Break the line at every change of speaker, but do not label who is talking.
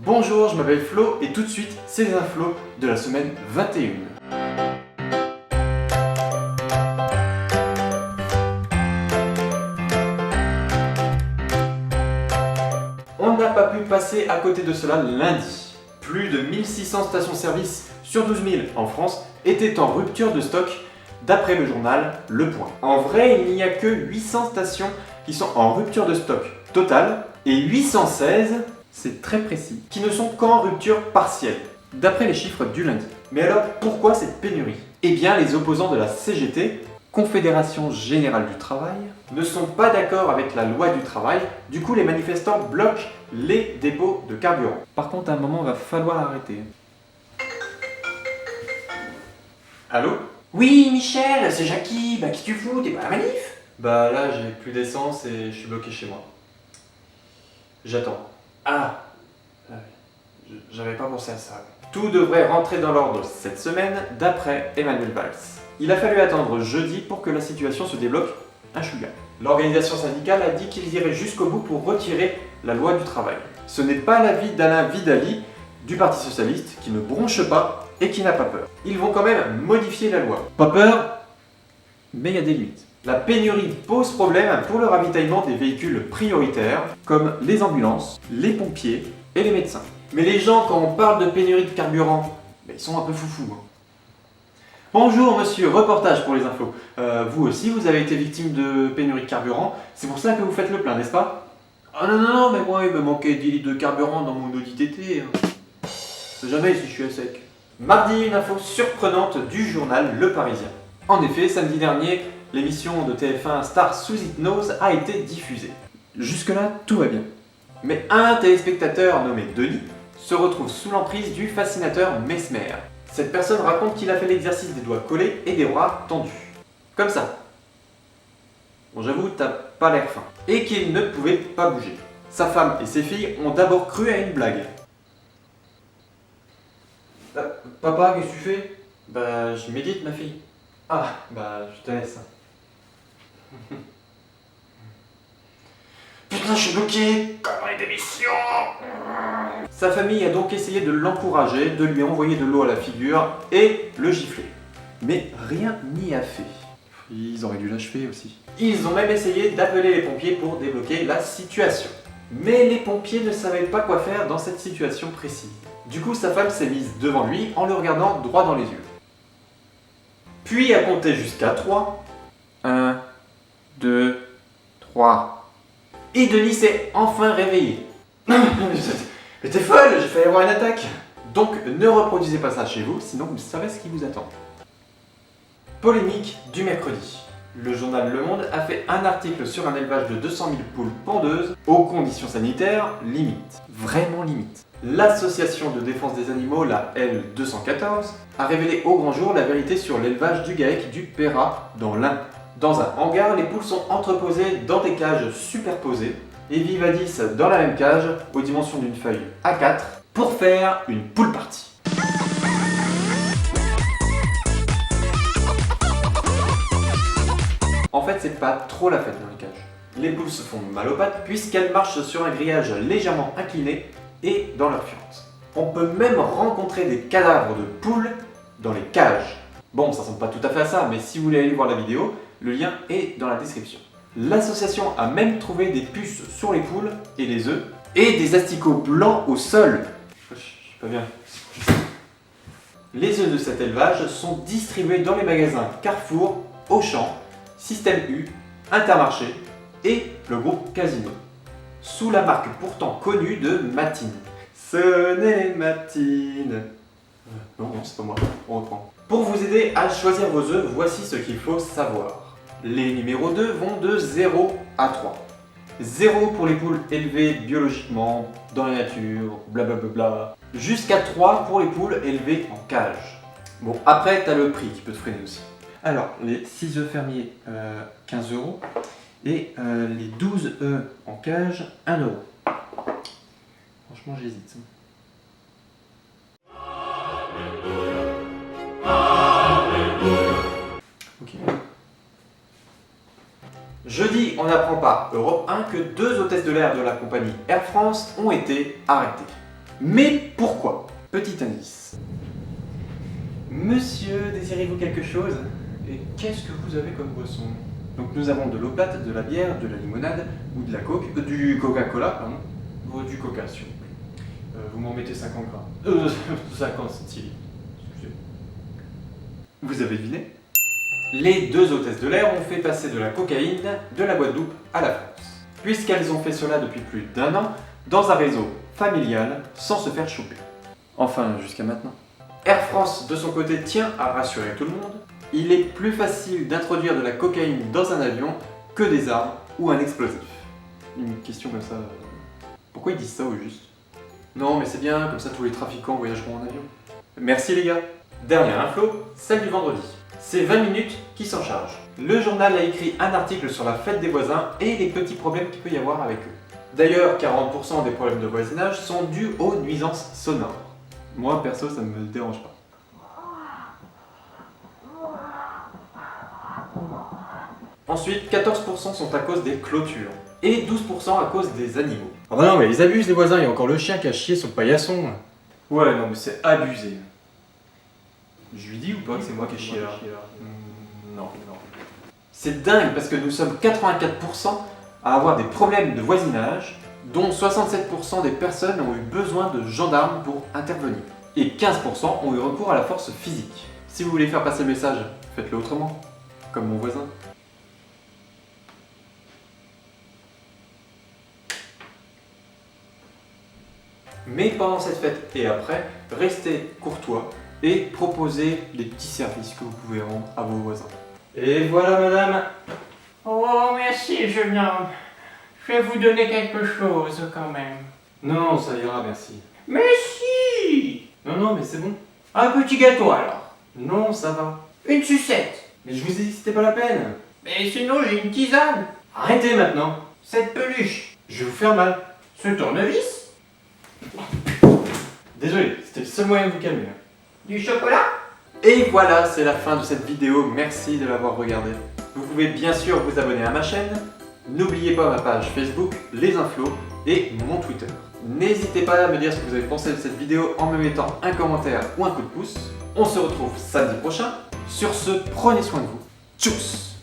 Bonjour, je m'appelle Flo et tout de suite, c'est les infos de la semaine 21. On n'a pas pu passer à côté de cela lundi. Plus de 1600 stations-service sur 12 000 en France étaient en rupture de stock d'après le journal Le Point. En vrai, il n'y a que 800 stations qui sont en rupture de stock totale et 816, c'est très précis, qui ne sont qu'en rupture partielle, d'après les chiffres du lundi. Mais alors, pourquoi cette pénurie? Eh bien, les opposants de la CGT, Confédération Générale du Travail, ne sont pas d'accord avec la loi du travail, du coup les manifestants bloquent les dépôts de carburant. Par contre, à un moment, il va falloir arrêter. Allô?
Oui, Michel, c'est Jackie. Qui tu fous? T'es pas à la manif?
Bah là, j'ai plus d'essence et je suis bloqué chez moi. J'attends.
Ah,
J'avais pas pensé à ça. Tout devrait rentrer dans l'ordre cette semaine, d'après Emmanuel Valls. Il a fallu attendre jeudi pour que la situation se débloque un chouïa. L'organisation syndicale a dit qu'ils iraient jusqu'au bout pour retirer la loi du travail. Ce n'est pas l'avis d'Alain Vidali, du Parti Socialiste, qui ne bronche pas et qui n'a pas peur. Ils vont quand même modifier la loi. Pas peur, mais il y a des limites. La pénurie pose problème pour le ravitaillement des véhicules prioritaires, comme les ambulances, les pompiers et les médecins. Mais les gens, quand on parle de pénurie de carburant, ils sont un peu foufous. Bonjour monsieur, reportage pour les infos. Vous aussi, vous avez été victime de pénurie de carburant, c'est pour ça que vous faites le plein, n'est-ce pas? Ah non, mais moi il me manquait 10 litres de carburant dans mon Audi TT. C'est jamais si je suis à sec. Mardi, une info surprenante du journal Le Parisien. En effet, samedi dernier, l'émission de TF1 Star Sous Hypnose a été diffusée. Jusque-là, tout va bien. Mais un téléspectateur nommé Denis se retrouve sous l'emprise du fascinateur Mesmer. Cette personne raconte qu'il a fait l'exercice des doigts collés et des bras tendus. Comme ça. Bon, j'avoue, t'as pas l'air fin. Et qu'il ne pouvait pas bouger. Sa femme et ses filles ont d'abord cru à une blague. Papa, qu'est-ce que tu fais? Bah, je médite, ma fille. Ah, bah, je te laisse.
putain, je suis bloqué. Connerie d'émission.
Sa famille a donc essayé de l'encourager, de lui envoyer de l'eau à la figure et le gifler. Mais rien n'y a fait. Ils auraient dû l'achever aussi. Ils ont même essayé d'appeler les pompiers pour débloquer la situation. Mais les pompiers ne savaient pas quoi faire dans cette situation précise. Du coup, sa femme s'est mise devant lui en le regardant droit dans les yeux. Puis a compté jusqu'à 3. 1, 2, 3. Et Denis s'est enfin réveillé. Mais t'es folle, j'ai failli avoir une attaque. Donc ne reproduisez pas ça chez vous, sinon vous savez ce qui vous attend. Polémique du mercredi. Le journal Le Monde a fait un article sur un élevage de 200 000 poules pondeuses aux conditions sanitaires limites. Vraiment limites. L'association de défense des animaux, la L214, a révélé au grand jour la vérité sur l'élevage du GAEC du Pérat dans l'Ain. Dans un hangar, les poules sont entreposées dans des cages superposées et vivent à 10 dans la même cage aux dimensions d'une feuille A4 pour faire une poule party. En fait, c'est pas trop la fête dans les cages. Les poules se font mal aux pattes puisqu'elles marchent sur un grillage légèrement incliné et dans leur fiente. On peut même rencontrer des cadavres de poules dans les cages. Bon, ça ressemble pas tout à fait à ça, mais si vous voulez aller voir la vidéo, le lien est dans la description. L'association a même trouvé des puces sur les poules et les œufs et des asticots blancs au sol. Je suis pas bien. Les œufs de cet élevage sont distribués dans les magasins Carrefour, Auchan, Système U, Intermarché et le groupe Casino, sous la marque pourtant connue de Matine. Ce n'est Matine. Non, c'est pas moi. On reprend. Pour vous aider à choisir vos œufs, voici ce qu'il faut savoir. Les numéros 2 vont de 0 à 3. 0 pour les poules élevées biologiquement, dans la nature, blablabla. Jusqu'à 3 pour les poules élevées en cage. Bon, après, t'as le prix qui peut te freiner aussi. Alors, les 6 œufs fermiers, 15 € et les 12 œufs en cage, 1 €. Franchement, j'hésite. Ok. Jeudi, on apprend par Europe 1 que 2 hôtesses de l'air de la compagnie Air France ont été arrêtées. Mais pourquoi? Petit indice. Monsieur, désirez-vous quelque chose? Et qu'est-ce que vous avez comme boisson? Donc nous avons de l'eau plate, de la bière, de la limonade ou de la coke, du Coca-Cola, pardon, ou du Coca s'il vous plaît. Vous m'en mettez 50 grammes. 50 centilitres. Excusez. Vous avez deviné? Les deux hôtesses de l'air ont fait passer de la cocaïne de la Guadeloupe à la France, puisqu'elles ont fait cela depuis plus d'1 an dans un réseau familial sans se faire choper. Enfin, jusqu'à maintenant. Air France, de son côté, tient à rassurer tout le monde. Il est plus facile d'introduire de la cocaïne dans un avion que des armes ou un explosif. Une question comme ça... Pourquoi ils disent ça au juste? Non mais c'est bien, comme ça tous les trafiquants voyageront en avion. Merci les gars. Dernière info, celle du vendredi. C'est 20 minutes qui s'en charge. Le journal a écrit un article sur la fête des voisins et les petits problèmes qu'il peut y avoir avec eux. D'ailleurs, 40% des problèmes de voisinage sont dus aux nuisances sonores. Moi perso, ça ne me dérange pas. Ensuite, 14% sont à cause des clôtures et 12% à cause des animaux.
Ah bah non mais ils abusent les voisins, il y a encore le chien qui a chié sur le paillasson.
Ouais, non mais c'est abusé. Je lui dis ou pas que c'est moi qui ai chié là? Non. C'est dingue parce que nous sommes 84% à avoir des problèmes de voisinage, dont 67% des personnes ont eu besoin de gendarmes pour intervenir. Et 15% ont eu recours à la force physique. Si vous voulez faire passer le message, faites-le autrement, comme mon voisin. Mais pendant cette fête et après, restez courtois et proposez des petits services que vous pouvez rendre à vos voisins. Et voilà madame.
Oh, merci, jeune homme. Je vais vous donner quelque chose quand même.
Non, ça ira, merci.
Mais si!
Non, mais c'est bon.
Un petit gâteau alors.
Non, ça va.
Une sucette.
Mais je vous ai dit, c'était pas la peine.
Mais sinon, j'ai une tisane.
Arrêtez maintenant.
Cette peluche.
Je vais vous faire mal.
Ce tournevis.
Désolé, c'était le seul moyen de vous calmer.
Du chocolat.
Et voilà, c'est la fin de cette vidéo. Merci de l'avoir regardée. Vous pouvez bien sûr vous abonner à ma chaîne. N'oubliez pas ma page Facebook, Les Inflos, et mon Twitter. N'hésitez pas à me dire ce que vous avez pensé de cette vidéo en me mettant un commentaire ou un coup de pouce. On se retrouve samedi prochain. Sur ce, prenez soin de vous. Tchuss!